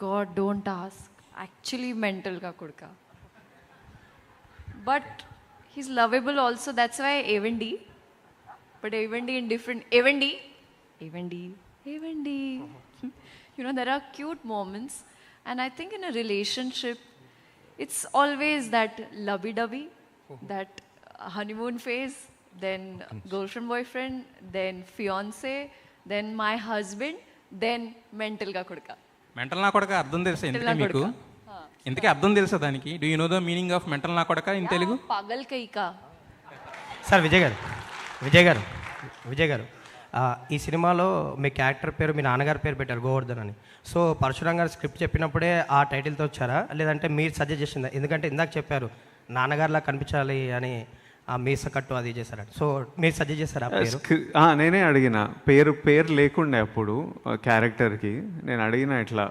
God, don't ask. Actually, mental ka kodka. But he's lovable also. That's why Evendi. But Evendi in different. Evendi. You know, there are cute moments. And I think in a relationship, it's always that lovey-dovey, that honeymoon phase, then girlfriend, boyfriend, then fiance, then my husband, then mental ka kodka. Mental నా కొడక అర్థం తెలుసా Mental ఎందుకే na మీకు? kodka. ఇంతకీ అర్థం తెలుసా దానికి? Do you know the meaning of mental నా కొడక in Telugu? Pagal kai ka. Sir Vijay గారు ఈ సినిమాలో మీ క్యారెక్టర్ పేరు మీ నాన్నగారి పేరు పెట్టారు గోవర్ధన్ అని. సో పరశురామ్ గారు స్క్రిప్ట్ చెప్పినప్పుడే ఆ టైటిల్తో వచ్చారా, లేదంటే మీరు సజెస్ట్ చేసిందా? ఎందుకంటే ఇందాక చెప్పారు నాన్నగారిలా కనిపించాలి అని ఆ మీస కట్టు అది చేశారు. సో మీరు సజెస్ట్ చేశారా పేరు? నేనే అడిగిన పేరు లేకుండే అప్పుడు క్యారెక్టర్కి. నేను అడిగిన ఇట్లా